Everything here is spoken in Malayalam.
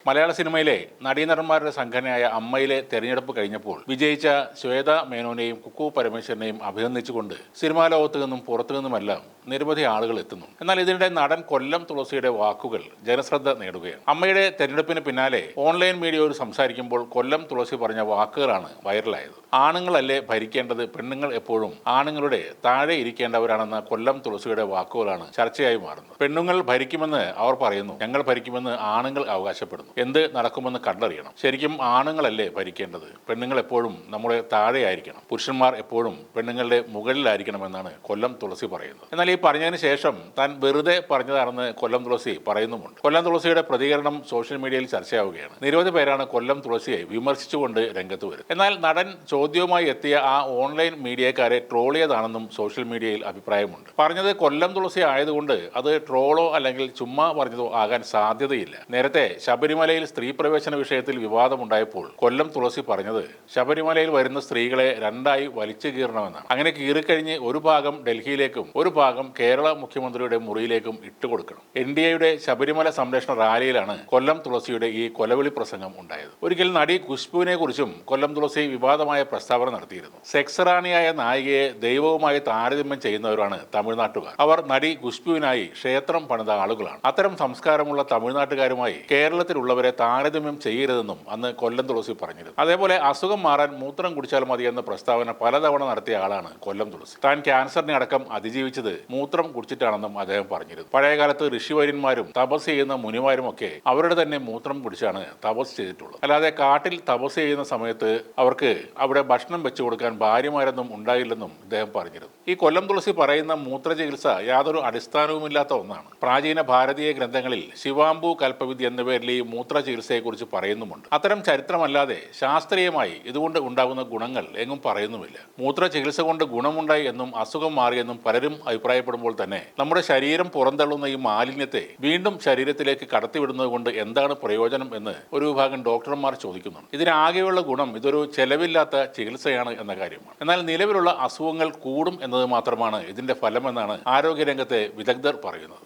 മലയാള സിനിമയിലെ നടീനടന്മാരുടെ സംഘടനയായ അമ്മയിലെ തെരഞ്ഞെടുപ്പ് കഴിഞ്ഞപ്പോൾ വിജയിച്ച ശ്വേത മേനോനെയും കുക്കു പരമേശ്വരനെയും അഭിനന്ദിച്ചുകൊണ്ട് സിനിമാ ലോകത്തു നിന്നും പുറത്തു നിന്നുമെല്ലാം നിരവധി ആളുകൾ എത്തുന്നു. എന്നാൽ ഇതിനിടെ നടൻ കൊല്ലം തുളസിയുടെ വാക്കുകൾ ജനശ്രദ്ധ നേടുകയാണ്. അമ്മയുടെ തെരഞ്ഞെടുപ്പിന് പിന്നാലെ ഓൺലൈൻ മീഡിയയോട് സംസാരിക്കുമ്പോൾ കൊല്ലം തുളസി പറഞ്ഞ വാക്കുകളാണ് വൈറലായത്. ആണുങ്ങളല്ലേ ഭരിക്കേണ്ടത്, പെണ്ണുങ്ങൾ എപ്പോഴും ആണുങ്ങളുടെ താഴെ ഇരിക്കേണ്ടവരാണെന്ന കൊല്ലം തുളസിയുടെ വാക്കുകളാണ് ചർച്ചയായി മാറുന്നത്. പെണ്ണുങ്ങൾ ഭരിക്കുമെന്ന് അവർ പറയുന്നു, ഞങ്ങൾ ഭരിക്കുമെന്ന് ആണുങ്ങൾ അവകാശപ്പെടുന്നു. എന്ത് നടക്കുമെന്ന് കണ്ടറിയണം. ശരിക്കും ആണുങ്ങളല്ലേ ഭരിക്കേണ്ടത്, പെണ്ണുങ്ങൾ എപ്പോഴും നമ്മുടെ താഴെയായിരിക്കണം, പുരുഷന്മാർ എപ്പോഴും പെണ്ണുങ്ങളുടെ മുകളിലായിരിക്കണമെന്നാണ് കൊല്ലം തുളസി പറയുന്നത്. എന്നാൽ ഈ പറഞ്ഞതിന് ശേഷം താൻ വെറുതെ പറഞ്ഞതാണെന്ന് കൊല്ലം തുളസി പറയുന്നുമുണ്ട്. കൊല്ലം തുളസിയുടെ പ്രതികരണം സോഷ്യൽ മീഡിയയിൽ ചർച്ചയാവുകയാണ്. നിരവധി പേരാണ് കൊല്ലം തുളസിയെ വിമർശിച്ചുകൊണ്ട് രംഗത്ത് വരുന്നത്. എന്നാൽ നടൻ ചോദ്യവുമായി എത്തിയ ആ ഓൺലൈൻ മീഡിയക്കാരെ ട്രോളിയതാണെന്നും സോഷ്യൽ മീഡിയയിൽ അഭിപ്രായമുണ്ട്. പറഞ്ഞത് കൊല്ലം തുളസി ആയതുകൊണ്ട് അത് ട്രോളോ അല്ലെങ്കിൽ ചുമ്മാ പറഞ്ഞതോ ആകാൻ സാധ്യതയില്ല. നേരത്തെ ശബരിമലയിൽ സ്ത്രീ പ്രവേശന വിഷയത്തിൽ വിവാദമുണ്ടായപ്പോൾ കൊല്ലം തുളസി പറഞ്ഞത് ശബരിമലയിൽ വരുന്ന സ്ത്രീകളെ രണ്ടായി വലിച്ചു കീറണമെന്നാണ്. അങ്ങനെ കീറിക്കഴിഞ്ഞ് ഒരു ഭാഗം ഡൽഹിയിലേക്കും ഒരു ഭാഗം കേരള മുഖ്യമന്ത്രിയുടെ മുറിയിലേക്കും ഇട്ടുകൊടുക്കണം. NDAയുടെ ശബരിമല സംരക്ഷണ റാലിയിലാണ് കൊല്ലം തുളസിയുടെ ഈ കൊലവിളി പ്രസംഗം ഉണ്ടായത്. ഒരിക്കൽ നടി ഖുശ്ബുവിനെ കുറിച്ചും കൊല്ലം തുളസി വിവാദമായ പ്രസ്താവന നടത്തിയിരുന്നു. സെക്സ് റാണിയായ നായികയെ ദൈവവുമായി താരതമ്യം ചെയ്യുന്നവരാണ് തമിഴ്നാട്ടുകാർ. അവർ നടി ഖുശ്ബുവിനായി ക്ഷേത്രം പണിത ആളുകളാണ്. അത്തരം സംസ്കാരമുള്ള തമിഴ്നാട്ടുകാരുമായി കേരളത്തിലുള്ളവരെ താരതമ്യം ചെയ്യരുതെന്നും അന്ന് കൊല്ലം തുളസി പറഞ്ഞിരുന്നു. അതേപോലെ അസുഖം മാറാൻ മൂത്രം കുടിച്ചാൽ മതി എന്ന പ്രസ്താവന പലതവണ നടത്തിയ ആളാണ് കൊല്ലം തുളസി. താൻ ക്യാൻസറിനെ അടക്കം അതിജീവിച്ചത് മൂത്രം കുടിച്ചിട്ടാണെന്നും അദ്ദേഹം പറഞ്ഞിരുന്നു. പഴയകാലത്ത് ഋഷിവര്യന്മാരും തപസ് ചെയ്യുന്ന മുനിമാരും ഒക്കെ അവരുടെ തന്നെ മൂത്രം കുടിച്ചാണ് തപസ് ചെയ്തിട്ടുള്ളത്. അല്ലാതെ കാട്ടിൽ തപസ് ചെയ്യുന്ന സമയത്ത് അവർക്ക് അവിടെ ഭക്ഷണം വെച്ചു കൊടുക്കാൻ ഭാര്യമാരൊന്നും ഉണ്ടായില്ലെന്നും അദ്ദേഹം പറഞ്ഞിരുന്നു. ഈ കൊല്ലം തുളസി പറയുന്ന മൂത്ര ചികിത്സ യാതൊരു അടിസ്ഥാനവുമില്ലാത്ത ഒന്നാണ്. പ്രാചീന ഭാരതീയ ഗ്രന്ഥങ്ങളിൽ ശിവാംബു കൽപ്പവിധി എന്ന പേരിൽ ഈ മൂത്ര ചികിത്സയെക്കുറിച്ച് പറയുന്നുമുണ്ട്. അത്തരം ചരിത്രമല്ലാതെ ശാസ്ത്രീയമായി ഇതുകൊണ്ട് ഉണ്ടാകുന്ന ഗുണങ്ങൾ എങ്ങും പറയുന്നുമില്ല. മൂത്ര ചികിത്സ കൊണ്ട് ഗുണമുണ്ടായി എന്നും അസുഖം മാറിയെന്നും പലരും അഭിപ്രായപ്പെടുമ്പോൾ തന്നെ നമ്മുടെ ശരീരം പുറന്തള്ളുന്ന ഈ മാലിന്യത്തെ വീണ്ടും ശരീരത്തിലേക്ക് കടത്തിവിടുന്നത് കൊണ്ട് എന്താണ് പ്രയോജനം എന്ന് ഒരു വിഭാഗം ഡോക്ടർമാർ ചോദിക്കുന്നുണ്ട്. ഇതിനാകെയുള്ള ഗുണം ഇതൊരു ചെലവില്ലാത്ത ചികിത്സയാണ് എന്ന കാര്യമാണ്. എന്നാൽ നിലവിലുള്ള അസുഖങ്ങൾ കൂടും എന്നത് മാത്രമാണ് ഇതിന്റെ ഫലമെന്നാണ് ആരോഗ്യരംഗത്തെ വിദഗ്ധർ പറയുന്നത്.